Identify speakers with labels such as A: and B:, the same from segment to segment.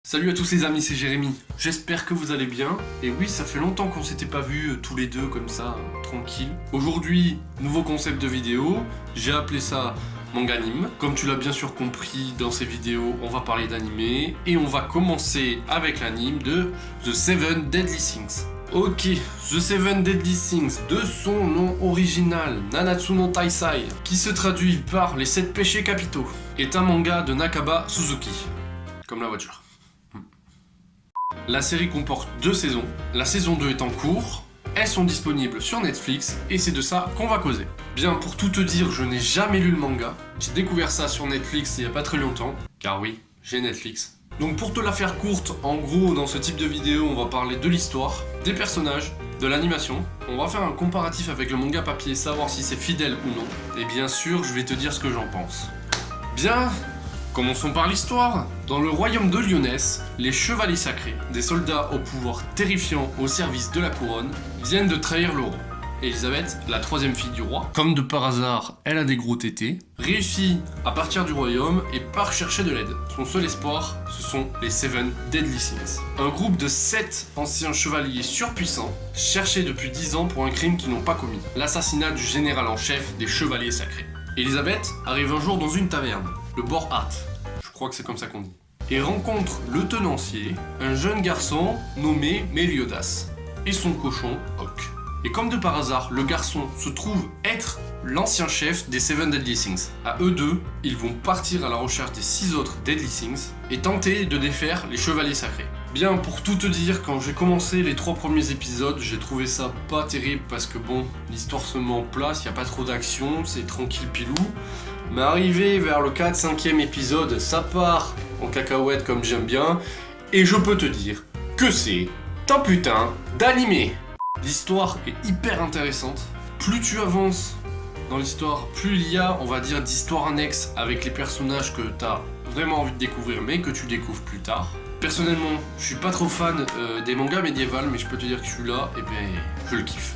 A: Salut à tous les amis, c'est Jérémy. J'espère que vous allez bien. Et oui, ça fait longtemps qu'on s'était pas vus tous les deux comme ça, tranquille. Aujourd'hui, nouveau concept de vidéo. J'ai appelé ça Manganime. Comme tu l'as bien sûr compris dans ces vidéos, on va parler d'animé. Et on va commencer avec l'anime de The Seven Deadly Sins. Ok, The Seven Deadly Sins, de son nom original, Nanatsu no Taisai, qui se traduit par les 7 péchés capitaux, est un manga de Nakaba Suzuki. Comme la voiture. La série comporte 2 saisons, la saison 2 est en cours, elles sont disponibles sur Netflix et c'est de ça qu'on va causer. Bien, pour tout te dire, je n'ai jamais lu le manga, j'ai découvert ça sur Netflix il n'y a pas très longtemps, car oui, j'ai Netflix. Donc pour te la faire courte, en gros dans ce type de vidéo on va parler de l'histoire, des personnages, de l'animation, on va faire un comparatif avec le manga papier, savoir si c'est fidèle ou non, et bien sûr je vais te dire ce que j'en pense. Bien, commençons par l'histoire. Dans le royaume de Lyonesse, les chevaliers sacrés, des soldats au pouvoir terrifiant au service de la couronne, viennent de trahir le roi. Elisabeth, la 3e fille du roi, comme de par hasard, elle a des gros tétés, réussit à partir du royaume et part chercher de l'aide. Son seul espoir, ce sont les Seven Deadly Sins. Un groupe de 7 anciens chevaliers surpuissants, cherchés depuis 10 ans pour un crime qu'ils n'ont pas commis. L'assassinat du général en chef des chevaliers sacrés. Elisabeth arrive un jour dans une taverne, le Bord Art, je crois que c'est comme ça qu'on dit, et rencontre le tenancier, un jeune garçon nommé Meliodas, et son cochon, Hawk. Et comme de par hasard, le garçon se trouve être l'ancien chef des Seven Deadly Sins. À eux deux, ils vont partir à la recherche des 6 autres Deadly Sins et tenter de défaire les chevaliers sacrés. Bien, pour tout te dire, quand j'ai commencé les 3 premiers épisodes, j'ai trouvé ça pas terrible parce que bon, l'histoire se met en place, y a pas trop d'action, c'est tranquille pilou. Mais arrivé vers le 4-5e épisode, ça part en cacahuète comme j'aime bien, et je peux te dire que c'est un putain d'animé. L'histoire est hyper intéressante. Plus tu avances dans l'histoire, plus il y a, on va dire, d'histoires annexes avec les personnages que t'as vraiment envie de découvrir, mais que tu découvres plus tard. Personnellement, je suis pas trop fan des mangas médiévals, mais je peux te dire que celui-là, eh bien, je le kiffe.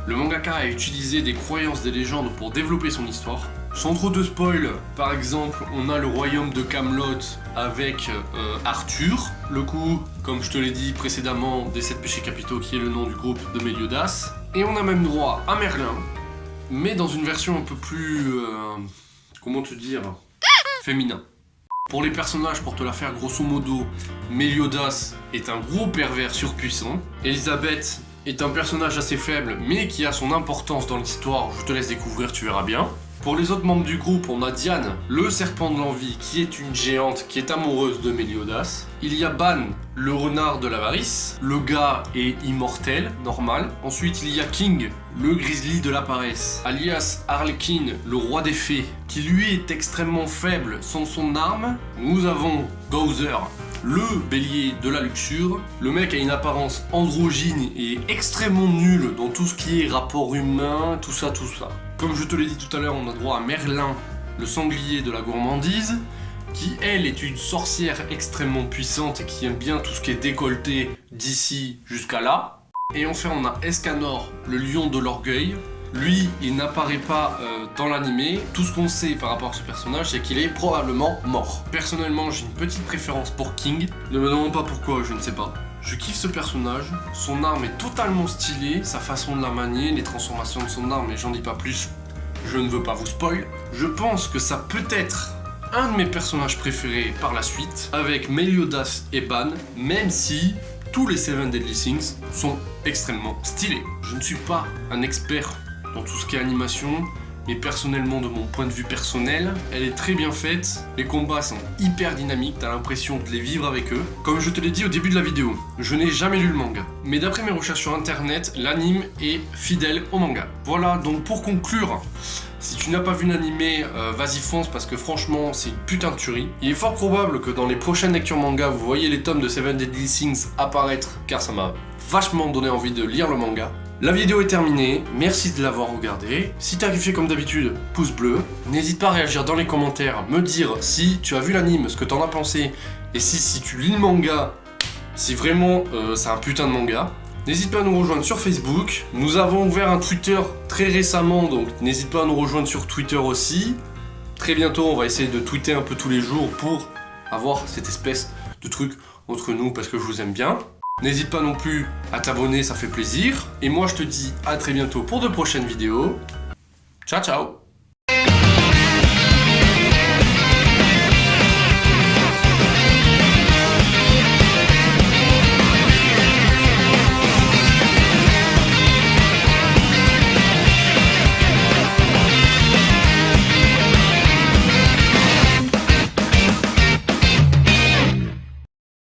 A: Le mangaka a utilisé des croyances, des légendes pour développer son histoire. Sans trop de spoil, par exemple, on a le royaume de Camelot avec Arthur. Le coup, comme je te l'ai dit précédemment, des 7 péchés capitaux qui est le nom du groupe de Meliodas. Et on a même droit à Merlin, mais dans une version un peu plus... comment te dire, féminin. Pour les personnages, pour te la faire grosso modo, Meliodas est un gros pervers surpuissant. Elisabeth est un personnage assez faible, mais qui a son importance dans l'histoire. Je te laisse découvrir, tu verras bien. Pour les autres membres du groupe, on a Diane, le serpent de l'envie, qui est une géante qui est amoureuse de Meliodas. Il y a Ban, le renard de l'avarice. Le gars est immortel, normal. Ensuite, il y a King, le grizzly de la paresse, alias Harlequin, le roi des fées, qui lui est extrêmement faible sans son arme. Nous avons Bowser, le bélier de la luxure. Le mec a une apparence androgyne et extrêmement nulle dans tout ce qui est rapport humain, tout ça. Comme je te l'ai dit tout à l'heure, on a droit à Merlin, le sanglier de la gourmandise, qui elle est une sorcière extrêmement puissante et qui aime bien tout ce qui est décolleté d'ici jusqu'à là. Et enfin on a Escanor, le lion de l'orgueil. Lui, il n'apparaît pas dans l'animé. Tout ce qu'on sait par rapport à ce personnage, c'est qu'il est probablement mort. Personnellement, j'ai une petite préférence pour King. Ne me demande pas pourquoi, je ne sais pas. Je kiffe ce personnage, son arme est totalement stylée, sa façon de la manier, les transformations de son arme, mais j'en dis pas plus, je ne veux pas vous spoil. Je pense que ça peut être un de mes personnages préférés par la suite, avec Meliodas et Ban, même si tous les Seven Deadly Sins sont extrêmement stylés. Je ne suis pas un expert dans tout ce qui est animation, mais personnellement, de mon point de vue personnel, elle est très bien faite. Les combats sont hyper dynamiques, t'as l'impression de les vivre avec eux. Comme je te l'ai dit au début de la vidéo, je n'ai jamais lu le manga. Mais d'après mes recherches sur internet, l'anime est fidèle au manga. Voilà, donc pour conclure, si tu n'as pas vu l'animé, vas-y fonce parce que franchement, c'est une putain de tuerie. Il est fort probable que dans les prochaines lectures manga, vous voyez les tomes de Seven Deadly Sins apparaître, car ça m'a vachement donné envie de lire le manga. La vidéo est terminée, merci de l'avoir regardée. Si t'as kiffé comme d'habitude, pouce bleu. N'hésite pas à réagir dans les commentaires, me dire si tu as vu l'anime, ce que t'en as pensé, et si tu lis le manga, si vraiment c'est un putain de manga. N'hésite pas à nous rejoindre sur Facebook. Nous avons ouvert un Twitter très récemment, donc n'hésite pas à nous rejoindre sur Twitter aussi. Très bientôt, on va essayer de tweeter un peu tous les jours pour avoir cette espèce de truc entre nous parce que je vous aime bien. N'hésite pas non plus à t'abonner, ça fait plaisir. Et moi je te dis à très bientôt pour de prochaines vidéos. Ciao ciao.